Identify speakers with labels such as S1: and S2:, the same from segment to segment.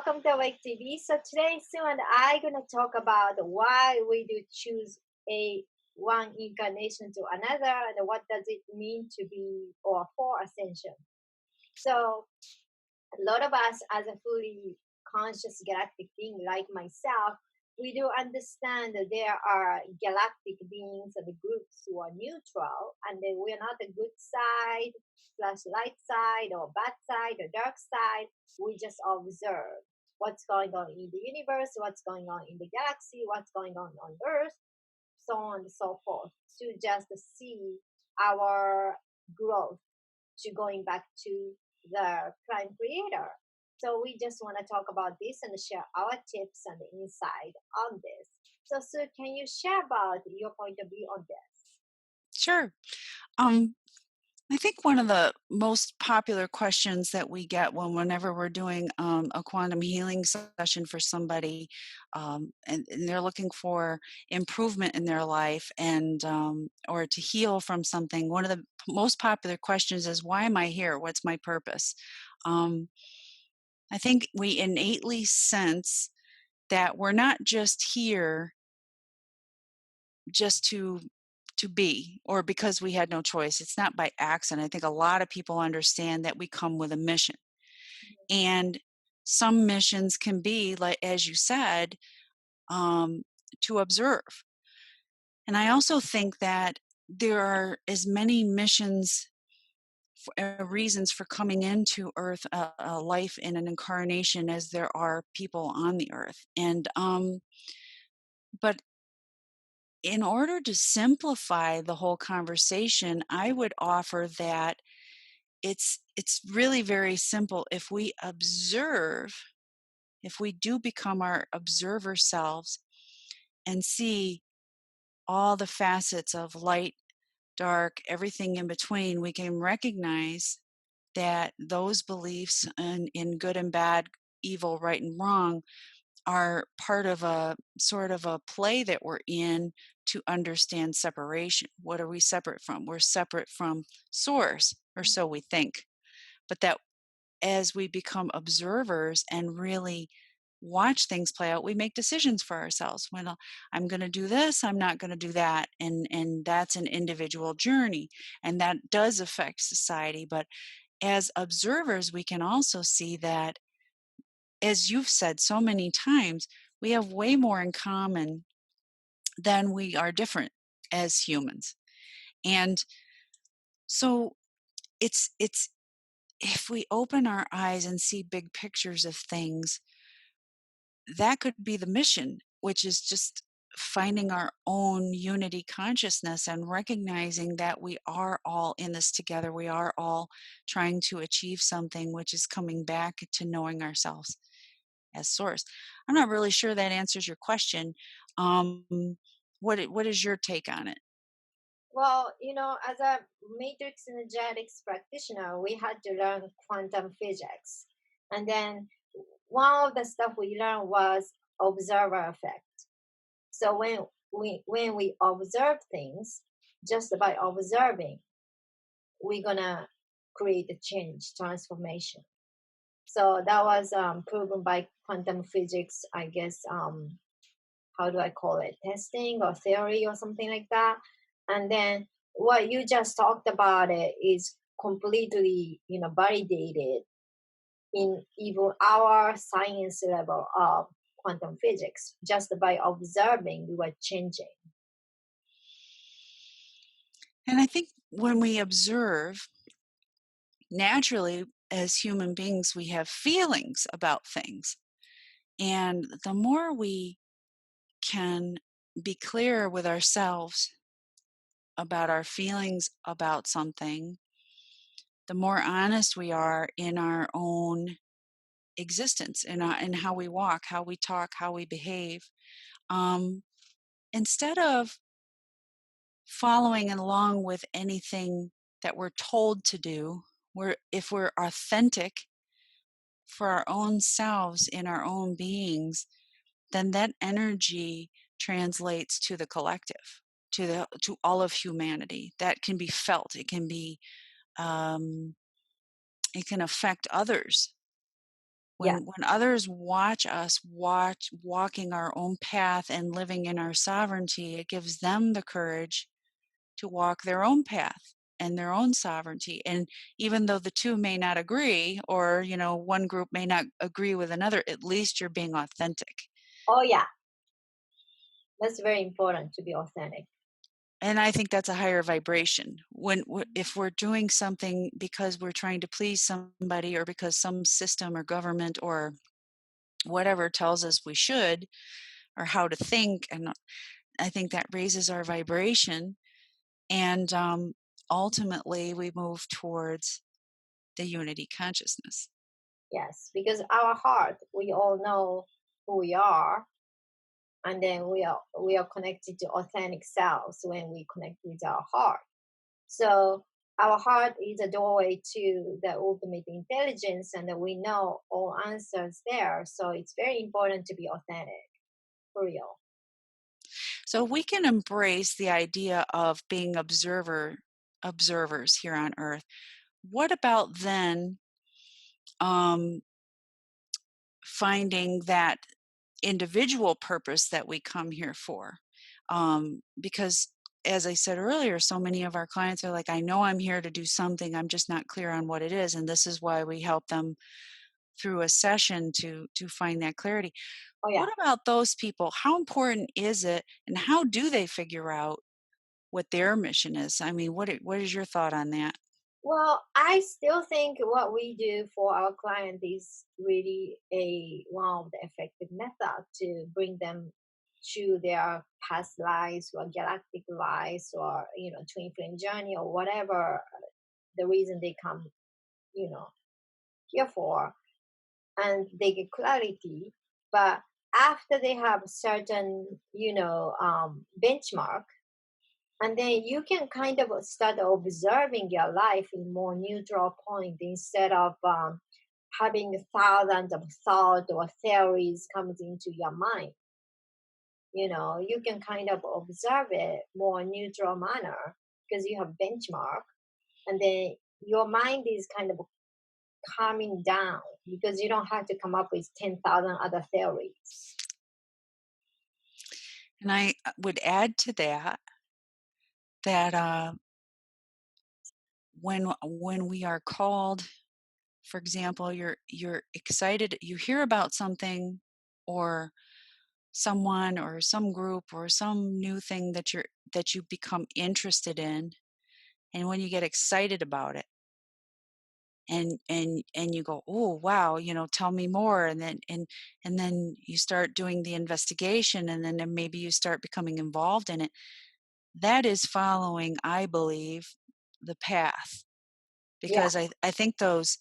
S1: welcome to Awake TV. So today, Sue and I gonna talk about why we do choose a one incarnation to another, and what does it mean to be or for ascension. So a lot of us, as a fully conscious galactic being like myself, we do understand that there are galactic beings and groups who are neutral, and then we're not the good side, slash light side, or bad side, or dark side. We just observe what's going on in the universe, what's going on in the galaxy, what's going on Earth, so on and so forth, to just see our growth to going back to the prime creator. So we just want to talk about this and share our tips and insight on this. So Sue, can you share about your point of view on this?
S2: Sure. Um, I think one of the most popular questions that we get whenever we're doing a quantum healing session for somebody, and they're looking for improvement in their life and or to heal from something, one of the most popular questions is, "Why am I here? What's my purpose?" Um, I think we innately sense that we're not just here just to be or because we had no choice. It's not by accident. I think a lot of people understand that we come with a mission. And some missions can be, like as you said, um, to observe. And I also think that there are as many missions reasons for coming into earth, a life in an incarnation, as there are people on the earth. And but in order to simplify the whole conversation, I would offer that it's really very simple. If we observe, if we do become our observer selves and see all the facets of light, dark, everything in between, we can recognize that those beliefs in good and bad, evil, right and wrong, are part of a sort of a play that we're in to understand separation. What are we separate from? We're separate from source, or so we think. But that as we become observers and really watch things play out, we make decisions for ourselves. Well, I'm going to do this, I'm not going to do that, and that's an individual journey, and that does affect society. But as observers, we can also see that, as you've said so many times, we have way more in common than we are different as humans. And so it's if we open our eyes and see big pictures of things, that could be the mission, which is just finding our own unity consciousness and recognizing that we are all in this together. We are all trying to achieve something, which is coming back to knowing ourselves as source. I'm not really sure that answers your question. Um, what is your take on it?
S1: Well, as a matrix energetics practitioner, we had to learn quantum physics. And then one of the stuff we learned was observer effect. So when we observe things, just by observing, we're gonna create a change, transformation. So that was proven by quantum physics, I guess. How do I call it? Testing or theory or something like that. And then what you just talked about it is completely, validated in even our science level of quantum physics. Just by observing, we were changing.
S2: And I think when we observe, naturally, as human beings, we have feelings about things. And the more we can be clear with ourselves about our feelings about something, the more honest we are in our own existence, in how we walk, how we talk, how we behave. Um, Instead of following along with anything that we're told to do, if we're authentic for our own selves in our own beings, then that energy translates to the collective, to all of humanity. That can be felt. Um, it can affect others.
S1: Yeah.
S2: When others watch us walking our own path and living in our sovereignty, it gives them the courage to walk their own path and their own sovereignty. And even though the two may not agree, or one group may not agree with another, at least you're being authentic.
S1: Oh, yeah. That's very important to be authentic.
S2: And I think that's a higher vibration. If we're doing something because we're trying to please somebody, or because some system or government or whatever tells us we should, or how to think, and I think that raises our vibration, and ultimately we move towards the unity consciousness.
S1: Yes, because our heart, we all know who we are, and then we are connected to authentic selves when we connect with our heart. So our heart is a doorway to the ultimate intelligence, and we know all answers there. So it's very important to be authentic, for real.
S2: So we can embrace the idea of being observers here on earth. What about then um, finding that individual purpose that we come here for? Because as I said earlier, so many of our clients are like, I know I'm here to do something, I'm just not clear on what it is. And this is why we help them through a session to find that clarity.
S1: Oh yeah.
S2: What about those people? How important is it, and how do they figure out what their mission is? I mean, what is your thought on that?
S1: Well, I still think what we do for our client is really a one of the effective method to bring them to their past lives or galactic lives, or twin flame journey, or whatever the reason they come, you know, here for, and they get clarity. But after they have certain, benchmark, and then you can kind of start observing your life in more neutral point, instead of having thousands of thoughts or theories comes into your mind. You can kind of observe it more neutral manner, because you have benchmark, and then your mind is kind of calming down, because you don't have to come up with 10,000 other theories.
S2: And I would add to that that when we are called, for example, you're excited, you hear about something, or someone, or some group, or some new thing that you become interested in, and when you get excited about it, and you go, oh wow, tell me more, and then you start doing the investigation, and then maybe you start becoming involved in it. That is following, I believe, the path,
S1: Yeah.
S2: because I think those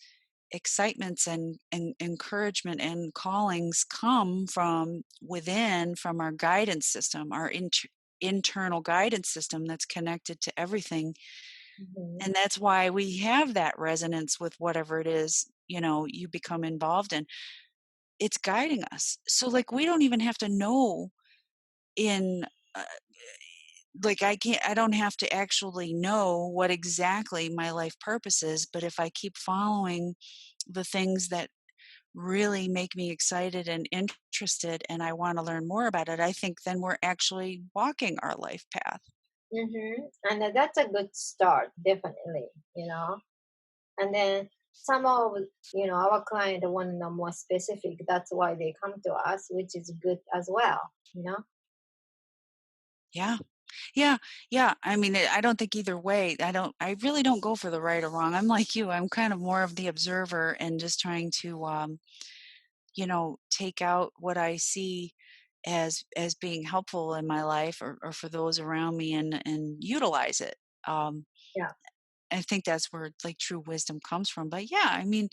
S2: excitements and encouragement and callings come from within, from our guidance system, our internal guidance system that's connected to everything.
S1: Hmm.
S2: And that's why we have that resonance with whatever it is, you become involved in. It's guiding us. So, like, we don't even have to know in, uh, like, I don't have to actually know what exactly my life purpose is, but if I keep following the things that really make me excited and interested, and I want to learn more about it, I think then we're actually walking our life path.
S1: And that's a good start, definitely. And then some of our client want to know more specific. That's why they come to us, which is good as well.
S2: Yeah. Yeah, yeah. I mean, I don't think either way. I really don't go for the right or wrong. I'm like you. I'm kind of more of the observer, and just trying to, take out what I see as being helpful in my life, or for those around me, and utilize it. Um,
S1: Yeah.
S2: I think that's where like true wisdom comes from. But yeah, I mean,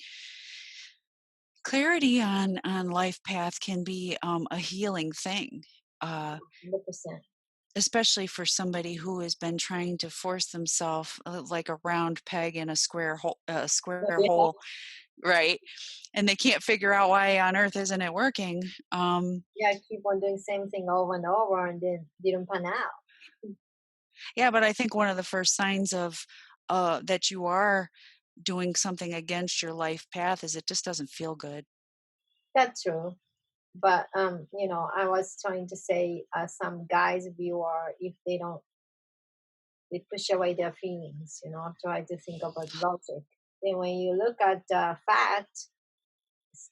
S2: clarity on life path can be a healing thing. Uh,
S1: 100%.
S2: Especially for somebody who has been trying to force themselves, like a round peg in a square hole, right? And they can't figure out why on earth isn't it working.
S1: Yeah, keep on doing same thing over and over, and then didn't pan out.
S2: Yeah, but I think one of the first signs of that you are doing something against your life path is it just doesn't feel good.
S1: That's true. But I was trying to say, some guys viewer, if they don't, they push away their feelings. Try to think about logic. Then when you look at fact,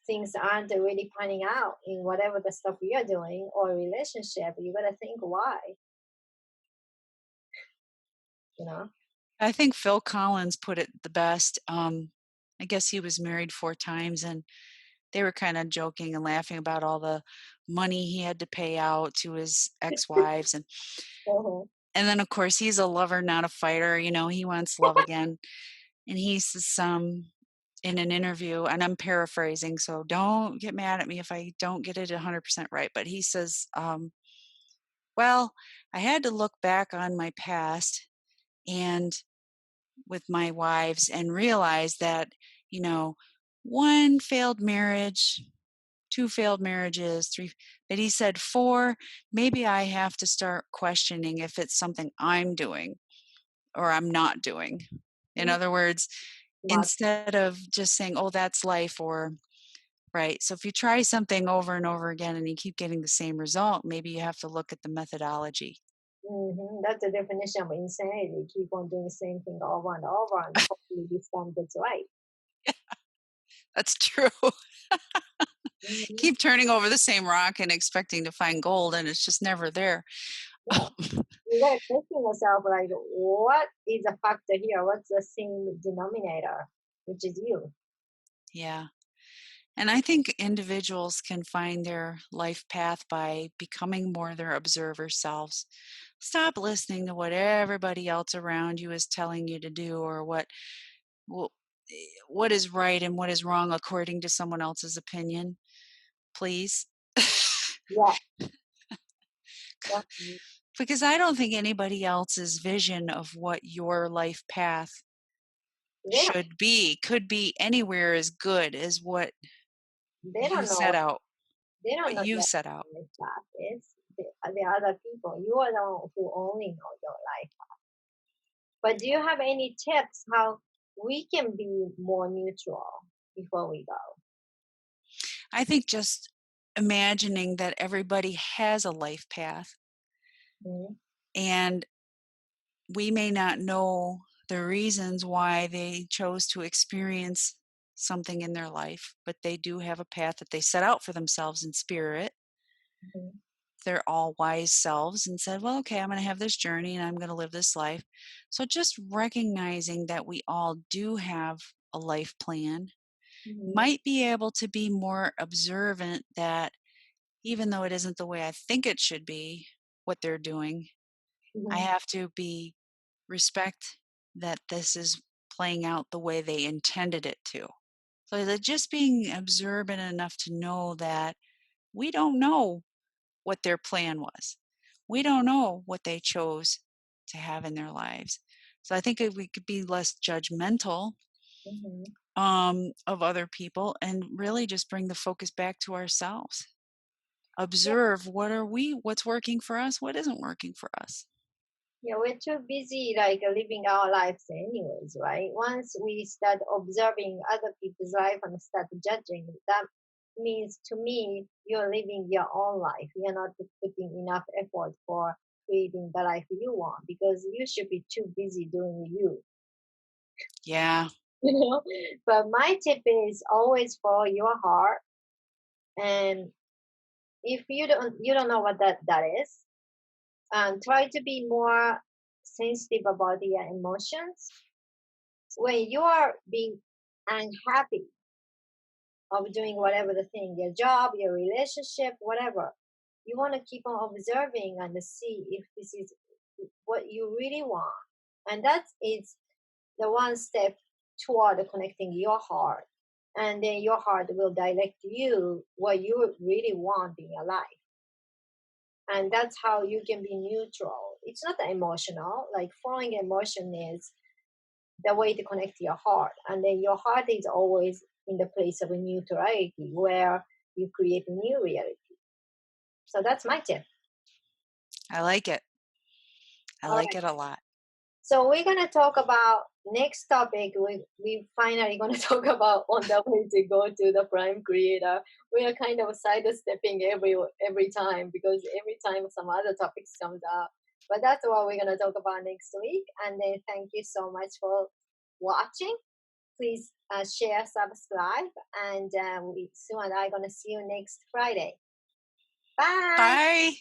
S1: things aren't really panning out in whatever the stuff you're doing or relationship. You gotta think why. You know.
S2: I think Phil Collins put it the best. I guess he was married 4 times, and they were kinda joking and laughing about all the money he had to pay out to his ex-wives,
S1: Mhm.
S2: and then, of course, he's a lover, not a fighter, he wants love again, and he says, in an interview, and I'm paraphrasing, so don't get mad at me if I don't get it 100% right, but he says, "Well, I had to look back on my past and with my wives and realize that, you know, 1 failed marriage, 2 failed marriages, 3," but he said, "4, maybe I have to start questioning if it's something I'm doing or I'm not doing." In
S1: Mm,
S2: other words,
S1: smart.
S2: instead of just saying, "Oh, that's life," or right, so if you try something over and over again and you keep getting the same result, maybe you have to look at the methodology.
S1: That's the definition of insanity. Keep on doing the same thing over and over, and hopefully this time gets right.
S2: That's true.
S1: Hmm.
S2: Keep turning over the same rock and expecting to find gold, and it's just never there.
S1: Yeah, you gotta question yourself, like, what is the factor here? What's the same denominator, which is you?
S2: Yeah. And I think individuals can find their life path by becoming more their observer selves. Stop listening to what everybody else around you is telling you to do or wh- what is right and what is wrong according to someone else's opinion, please.
S1: Yeah, definitely.
S2: Because I don't think anybody else's vision of what your life path
S1: They don't,
S2: should be could be anywhere as good as
S1: they
S2: you
S1: don't
S2: set
S1: know.
S2: out,
S1: They don't
S2: what
S1: know
S2: you
S1: your
S2: set out.
S1: life path. It's the other people. You are the one who only know your life. But do you have any tips how we can be more neutral before we go?
S2: I think just imagining that everybody has a life path
S1: Mm-hmm.
S2: and we may not know the reasons why they chose to experience something in their life, but they do have a path that they set out for themselves in spirit. Their all wise selves and said, well, okay, I'm going to have this journey and I'm going to live this life. So just recognizing that we all do have a life plan
S1: Mm-hmm.
S2: might be able to be more observant that even though it isn't the way I think it should be, what they're doing, I
S1: Hmm.
S2: have to be respect that this is playing out the way they intended it to. So that just being observant enough to know that we don't know what their plan was. We don't know what they chose to have in their lives. So I think if we could be less judgmental
S1: Hmm.
S2: of other people and really just bring the focus back to ourselves.
S1: Yeah,
S2: Observe what's working for us, what isn't working for us.
S1: yeah, we're too busy like living our lives anyways, right? Once we start observing other people's life and start judging, that means to me you're living your own life. You're not putting enough effort for creating the life you want because you should be too busy doing you.
S2: Yeah,
S1: You know. But my tip is always follow your heart, and if you don't know what that is, try to be more sensitive about your emotions. When you are being unhappy of doing whatever the thing, your job, your relationship, whatever, you want to keep on observing and see if this is what you really want. And that is the one step toward connecting your heart. And then your heart will direct you what you really want in your life. And that's how you can be neutral. It's not emotional. Like following emotion is the way to connect your heart. And then your heart is always in the place of a neutrality where you create a new reality. So that's my tip.
S2: I like it. I
S1: All
S2: like
S1: right.
S2: it a lot.
S1: So we're gonna talk about next topic, we finally going to talk about on the way to go to the prime creator. We are kind of sidestepping every time because every time some other topics comes up. But that's what we're going to talk about next week. And then thank you so much for watching. Please share, subscribe, and we Sue and I going to see you next Friday. Bye.
S2: Bye.